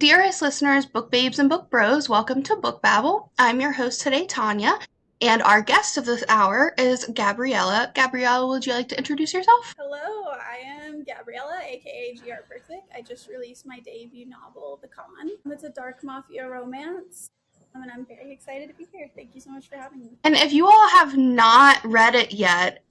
Dearest listeners, book babes and book bros, welcome to Book Babble. I'm your host today, Tanya, and our guest of this hour is Gabriella. Gabriella, would you like to introduce yourself? Hello, I am Gabriella, aka GR Persik. I just released my debut novel, The Con. It's a dark mafia romance, and I'm very excited to be here. Thank you so much for having me. And if you all have not read it yet,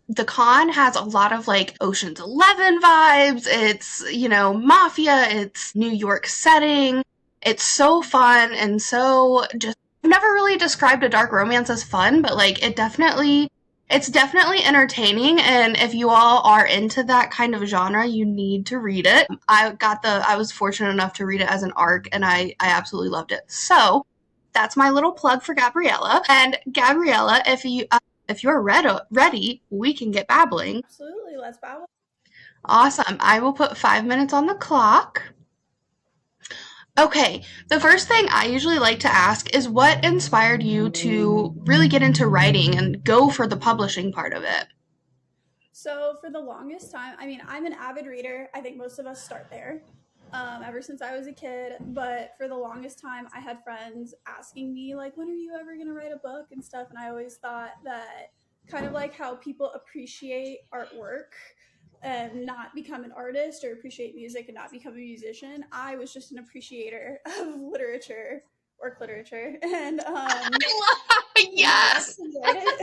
The Con has a lot of like Ocean's 11 vibes. It's, mafia, it's New York setting. It's so fun and so just I've never really described a dark romance as fun, but like it's definitely entertaining, and if you all are into that kind of genre, you need to read it. I was fortunate enough to read it as an ARC, and I absolutely loved it. So, that's my little plug for Gabriella. And Gabriella, if you're ready, we can get babbling. Absolutely, let's babble. Awesome. I will put 5 minutes on the clock. Okay, the first thing I usually like to ask is what inspired you to really get into writing and go for the publishing part of it? So, for the longest time, I'm an avid reader. I think most of us start there. Ever since I was a kid, but for the longest time, I had friends asking me, like, when are you ever going to write a book and stuff? And I always thought that kind of like how people appreciate artwork and not become an artist, or appreciate music and not become a musician. I was just an appreciator of literature, work literature, and I Yes. enjoyed it.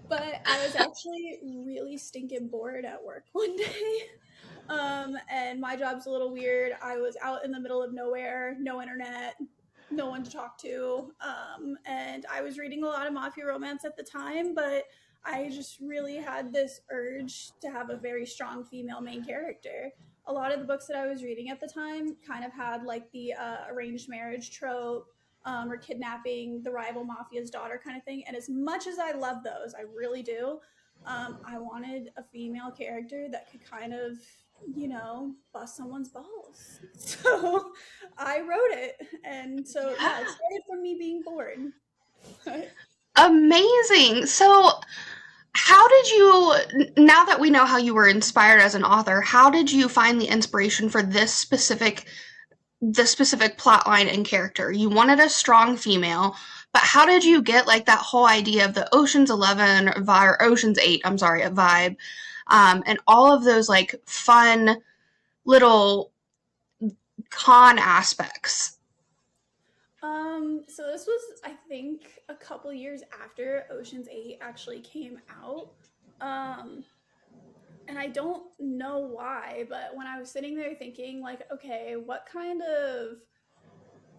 But I was actually really stinking bored at work one day. And my job's a little weird. I was out in the middle of nowhere, no internet, no one to talk to. And I was reading a lot of mafia romance at the time, but I just really had this urge to have a very strong female main character. A lot of the books that I was reading at the time kind of had like the arranged marriage trope, or kidnapping the rival mafia's daughter kind of thing. And as much as I love those, I really do, I wanted a female character that could kind of, bust someone's balls. So I wrote it. And so, yeah, it started from me being bored. Amazing. So, how did you, now that we know how you were inspired as an author, how did you find the inspiration for this specific plot line and character? You wanted a strong female, but how did you get like that whole idea of the Ocean's 11 vibe, or Ocean's 8, I'm sorry, a vibe, and all of those like fun little con aspects? So this was, I think, a couple years after Ocean's 8 actually came out. Um, and I don't know why, but when I was sitting there thinking, like, okay, what kind of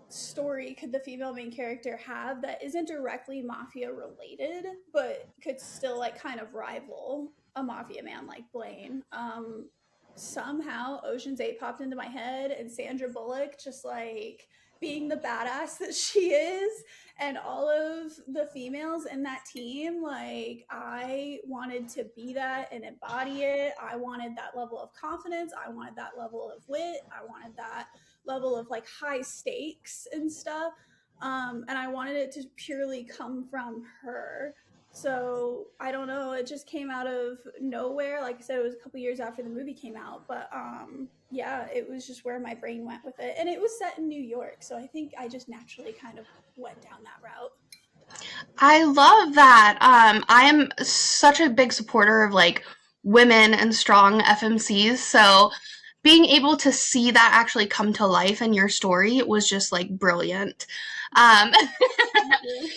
story could the female main character have that isn't directly mafia related, but could still like kind of rival a mafia man like Blaine? Somehow Ocean's 8 popped into my head, and Sandra Bullock just like being the badass that she is, and all of the females in that team, like I wanted to be that and embody it. I wanted that level of confidence, I wanted that level of wit, I wanted that level of like high stakes and stuff. And I wanted it to purely come from her. So I don't know, it just came out of nowhere. Like I said, it was a couple years after the movie came out, but yeah, it was just where my brain went with it. And it was set in New York, so I think I just naturally kind of went down that route. I love that. I am such a big supporter of like women and strong FMCs, so being able to see that actually come to life in your story was just like brilliant. Um, Thank you.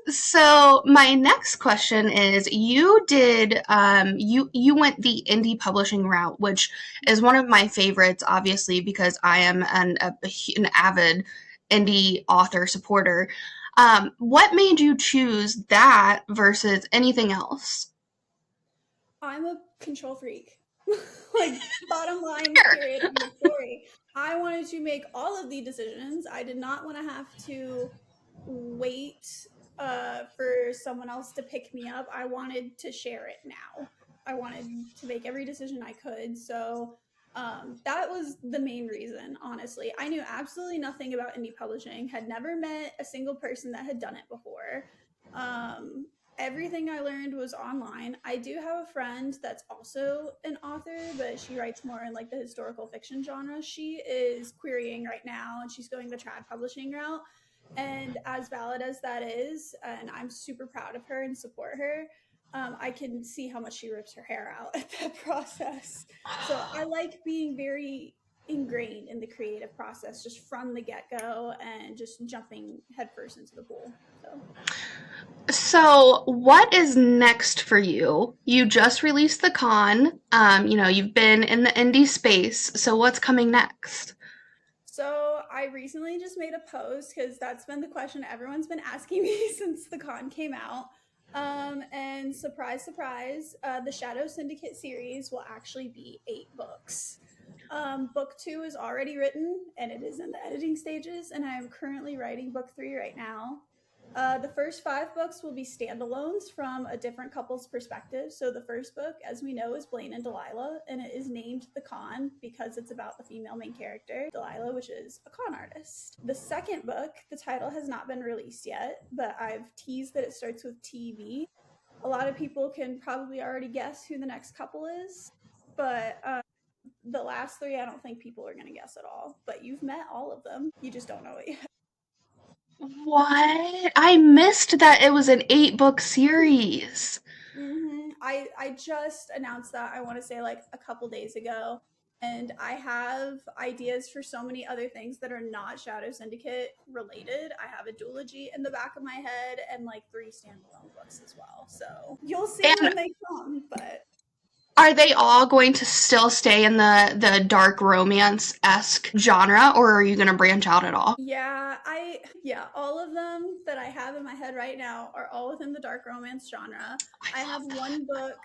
so my next question is, you went the indie publishing route, which is one of my favorites, obviously, because I am an avid indie author supporter. What made you choose that versus anything else? I'm a control freak. Like, bottom line, Sure. period, end of story. I wanted to make all of the decisions. I did not want to have to wait for someone else to pick me up. I wanted to share it now. I wanted to make every decision I could. So that was the main reason, honestly. I knew absolutely nothing about indie publishing, had never met a single person that had done it before. Um, Everything I learned was online. I do have a friend that's also an author, but she writes more in like the historical fiction genre. She is querying right now and she's going the trad publishing route. And as valid as that is, and I'm super proud of her and support her, I can see how much she rips her hair out at that process. So I like being very ingrained in the creative process just from the get go and just jumping headfirst into the pool. So So, what is next for you? You just released the con. You've been in the indie space. So, what's coming next? So I recently just made a post because that's been the question everyone's been asking me since the con came out. And surprise, surprise, the Shadow Syndicate series will actually be 8 books. Book 2 is already written and it is in the editing stages, and I am currently writing book 3 right now. The first 5 books will be standalones from a different couple's perspective. So the first book, as we know, is Blaine and Delilah, and it is named The Con because it's about the female main character, Delilah, which is a con artist. The second book, the title has not been released yet, but I've teased that it starts with TV. A lot of people can probably already guess who the next couple is, but the last 3, I don't think people are going to guess at all. But you've met all of them. You just don't know it yet. What? I missed that it was an 8 book series. I just announced that, I want to say like a couple days ago, and I have ideas for so many other things that are not Shadow Syndicate related. I have a duology in the back of my head and like 3 standalone books as well. So you'll see And when they come, but are they all going to still stay in the dark romance esque genre, or are you going to branch out at all? yeah, all of them that I have in my head right now are all within the dark romance genre. I I have love that. one book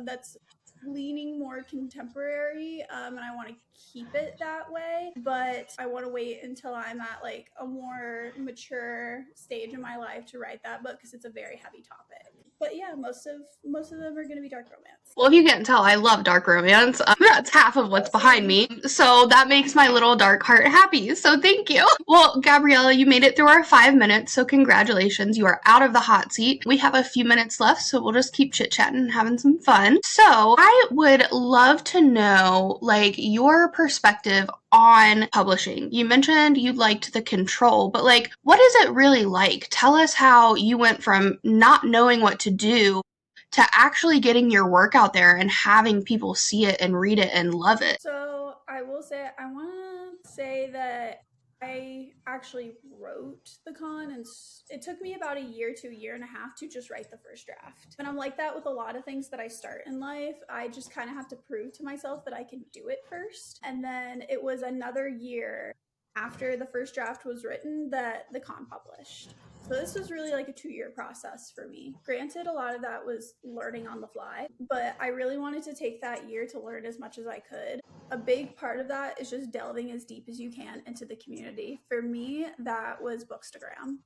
that's leaning more contemporary, and I want to keep it that way, but I want to wait until I'm at like a more mature stage in my life to write that book because it's a very heavy topic. But yeah, most of them are going to be dark romance. Well, if you can't tell, I love dark romance. That's half of what's Oh, behind same. me. So that makes my little dark heart happy. So thank you. Well, Gabriella, you made it through our 5 minutes. So congratulations. You are out of the hot seat. We have a few minutes left. So we'll just keep chit chatting and having some fun. So I would love to know, like, your perspective on publishing. You mentioned you liked the control, but like, what is it really like? Tell us how you went from not knowing what to do to actually getting your work out there and having people see it and read it and love it. So I will say, I want to say that I actually wrote the con, and it took me about a year to a year and a half to just write the first draft. And I'm like that with a lot of things that I start in life. I just kind of have to prove to myself that I can do it first. And then it was another year after the first draft was written that the con published. So this was really like a 2-year process for me. Granted, a lot of that was learning on the fly, but I really wanted to take that year to learn as much as I could. A big part of that is just delving as deep as you can into the community. For me, that was bookstagram.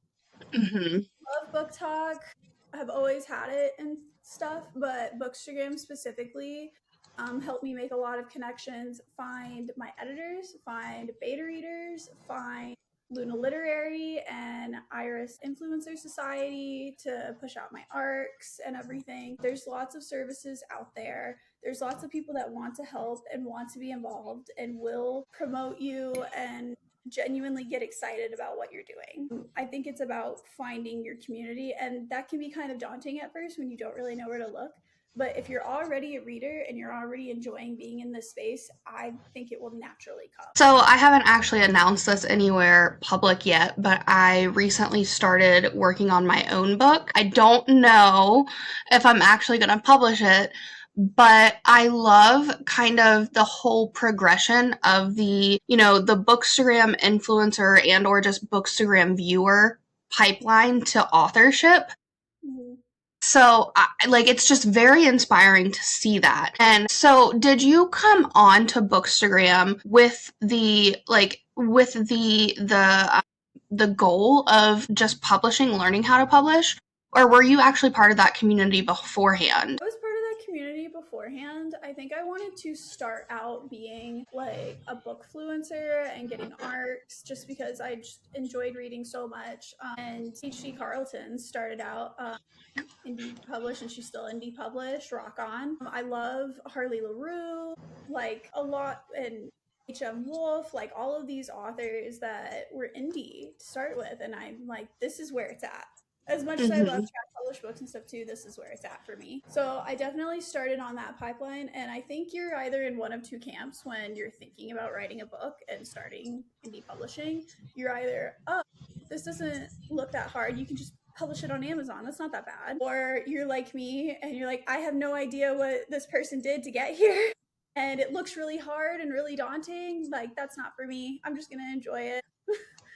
Mm-hmm. Love book talk. I've always had it and stuff, but bookstagram specifically helped me make a lot of connections, find my editors, find beta readers, find Luna Literary and Iris Influencer Society to push out my arcs and everything. There's lots of services out there. There's lots of people that want to help and want to be involved and will promote you and genuinely get excited about what you're doing. I think it's about finding your community, and that can be kind of daunting at first when you don't really know where to look. But if you're already a reader and you're already enjoying being in this space, I think it will naturally come. So I haven't actually announced this anywhere public yet, but I recently started working on my own book. I don't know if I'm actually going to publish it, but I love kind of the whole progression of the bookstagram influencer and or just bookstagram viewer pipeline to authorship. Mhm. So, like, it's just very inspiring to see that. And so, did you come on to Bookstagram with the goal of just publishing, learning how to publish, or were you actually part of that community beforehand? I was part of that community beforehand. I think I wanted to start out being like a book fluencer and getting arcs just because I just enjoyed reading so much. And H.C. Carlton started out indie published and she's still indie published. Rock on. I love Harley LaRue, like a lot, and H.M. Wolf, like all of these authors that were indie to start with. And I'm like, this is where it's at. As much as I love Mm-hmm. track published books and stuff too, this is where it's at for me. So I definitely started on that pipeline. And I think you're either in one of two camps when you're thinking about writing a book and starting indie publishing. You're either, oh, this doesn't look that hard. You can just publish it on Amazon. That's not that bad. Or you're like me and you're like, I have no idea what this person did to get here. And it looks really hard and really daunting. Like, that's not for me. I'm just going to enjoy it.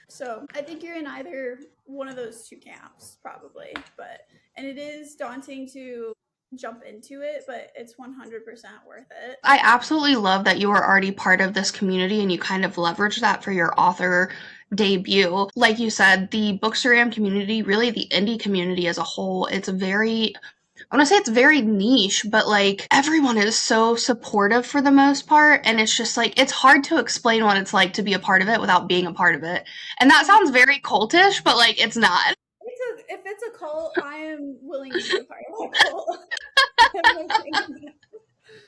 So I think you're in either one of those two camps, probably. And it is daunting to jump into it, but it's 100% worth it. I absolutely love that you were already part of this community and you kind of leveraged that for your author debut. Like you said, the bookstagram community, really the indie community as a whole, it's very, I want to say it's very niche, but like everyone is so supportive for the most part. And it's just like, it's hard to explain what it's like to be a part of it without being a part of it. And that sounds very cultish, but like it's not. If it's a cult, I am willing to be a part of that cult.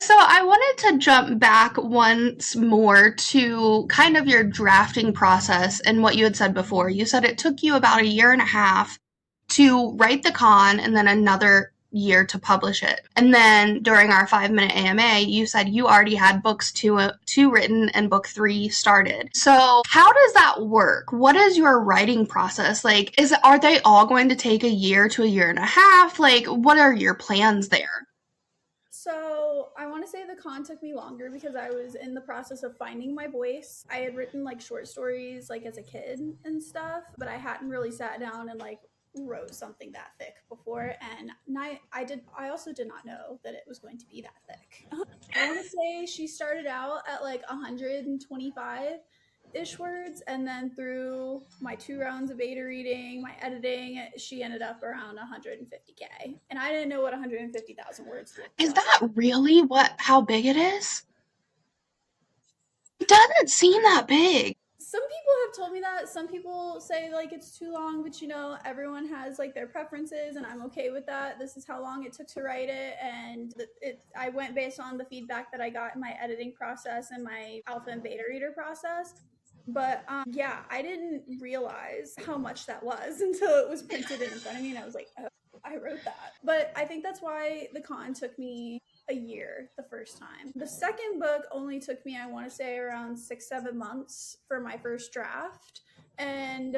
So I wanted to jump back once more to kind of your drafting process and what you had said before. You said it took you about a year and a half to write the con and then another year to publish it. And then during our 5-minute AMA, you said you already had books two written and book 3 started. So how does that work? What is your writing process? Like, are they all going to take a year to a year and a half? Like, what are your plans there? So I want to say the con took me longer because I was in the process of finding my voice. I had written like short stories like as a kid and stuff, but I hadn't really sat down and like wrote something that thick before. And I also did not know that it was going to be that thick. I want to say she started out at like 125 ish words, and then through my 2 rounds of beta reading, my editing, she ended up around 150K, and I didn't know what 150,000 words looked Is like. that really how big it is? It doesn't seem that big. Some people have told me that. Some people say like it's too long, but you know, everyone has like their preferences, and I'm okay with that. This is how long it took to write it, and I went based on the feedback that I got in my editing process and my alpha and beta reader process. But yeah, I didn't realize how much that was until it was printed in front of me, and I was like, oh, I wrote that. But I think that's why the con took me a year the first time. The second book only took me, I want to say, around 6-7 months for my first draft. And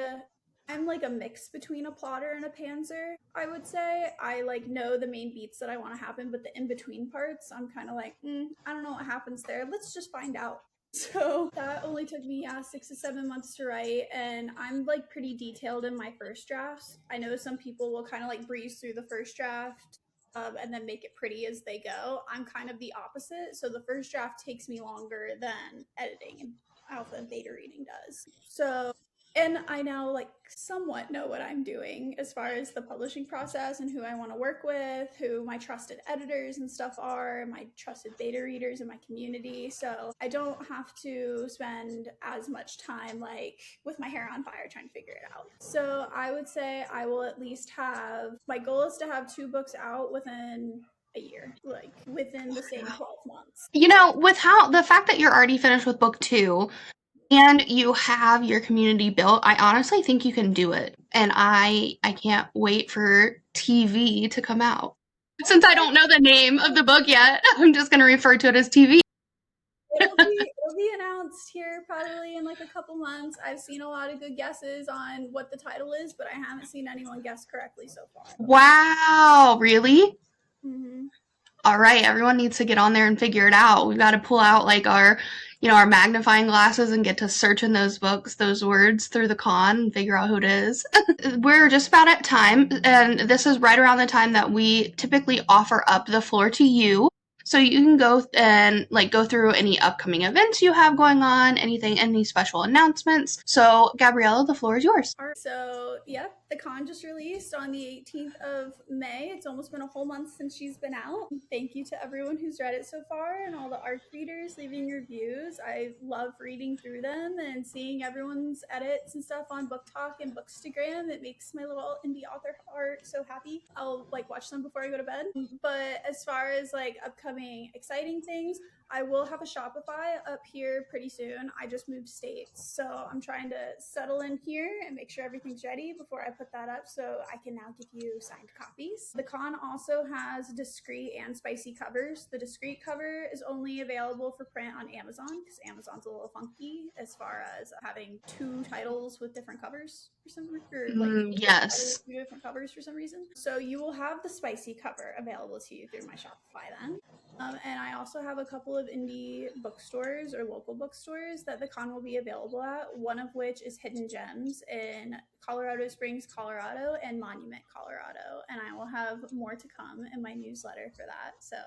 I'm like a mix between a plotter and a pantser, I would say. I like know the main beats that I want to happen, but the in between parts, I'm kind of like, I don't know what happens there. Let's just find out. So that only took me 6 to 7 months to write, and I'm like pretty detailed in my first drafts. I know some people will kind of like breeze through the first draft and then make it pretty as they go. I'm kind of the opposite, so the first draft takes me longer than editing and alpha and beta reading does. So, and I now like somewhat know what I'm doing as far as the publishing process and who I want to work with, who my trusted editors and stuff are, my trusted beta readers in my community. So I don't have to spend as much time like with my hair on fire trying to figure it out. So I would say I will at least have, my goal is to have 2 books out within a year, like within the same 12 months. You know, with how the fact that you're already finished with book 2 and you have your community built, I honestly think you can do it. And I can't wait for TV to come out. Since I don't know the name of the book yet, I'm just going to refer to it as TV. It'll be announced here probably in like a couple months. I've seen a lot of good guesses on what the title is, but I haven't seen anyone guess correctly so far. Wow, really? Mm-hmm. All right, everyone needs to get on there and figure it out. We've got to pull out like our magnifying glasses and get to searching those books, those words through the con and figure out who it is. We're just about at time, and this is right around the time that we typically offer up the floor to you. So you can go and like go through any upcoming events you have going on, any special announcements. So Gabriella, the floor is yours. All right, so yep, The con just released on the 18th of May. It's almost been a whole month since she's been out. Thank you to everyone who's read it so far and all the ARC readers leaving reviews. I love reading through them and seeing everyone's edits and stuff on Book Talk and Bookstagram. It makes my little indie author heart so happy. I'll like watch them before I go to bed. But as far as like upcoming exciting things, I will have a Shopify up here pretty soon. I just moved states, so I'm trying to settle in here and make sure everything's ready before I put that up so I can now give you signed copies. The con also has discreet and spicy covers. The discreet cover is only available for print on Amazon because Amazon's a little funky as far as having two titles with different covers for some reason, or like Yes. two different covers for some reason. So you will have the spicy cover available to you through my Shopify then. And I also have a couple of indie bookstores or local bookstores that the con will be available at, one of which is Hidden Gems in Colorado Springs, Colorado, and Monument, Colorado. And I will have more to come in my newsletter for that. So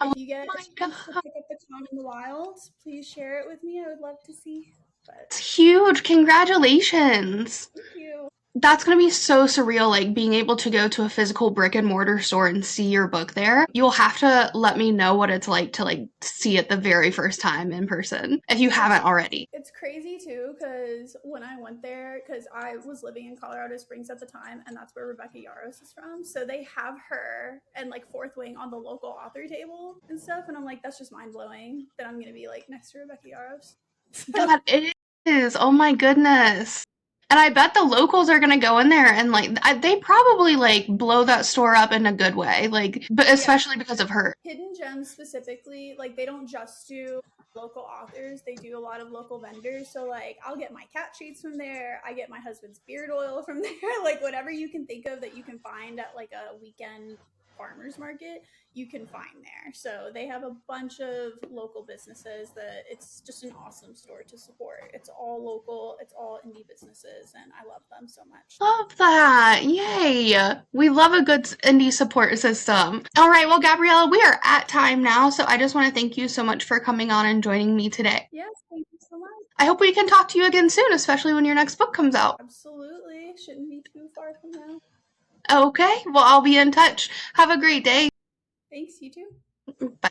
Oh if you get my a chance to god. pick up the con in the wild, please share it with me. I would love to see. But It's huge. Congratulations. thank you. That's gonna be so surreal, like being able to go to a physical brick and mortar store and see your book there. You'll have to let me know what it's like to like see it the very first time in person if you haven't already. It's crazy too because when I went there, because I was living in Colorado Springs at the time, and that's where Rebecca Yarros is from. So they have her and like Fourth Wing on the local author table and stuff, and I'm like, that's just mind blowing that I'm gonna be like next to Rebecca Yarros. That is. Oh my goodness. And I bet the locals are gonna go in there and like they probably like blow that store up in a good way, like but Yeah, especially because of her. Hidden Gems specifically, like they don't just do local authors, they do a lot of local vendors. So like I'll get my cat treats from there, I get my husband's beard oil from there, like whatever you can think of that you can find at like a weekend farmers market, you can find there. So they have a bunch of local businesses that it's just an awesome store to support. It's all local, it's all indie businesses, and I love them so much. Love that. Yay. We love a good indie support system. All right, well, Gabriella, we are at time now, so I just want to thank you so much for coming on and joining me today. Yes, thank you so much. I hope we can talk to you again soon, especially when your next book comes out. Absolutely. Shouldn't be too far from now. Okay, well, I'll be in touch. Have a great day. Thanks, you too. Bye.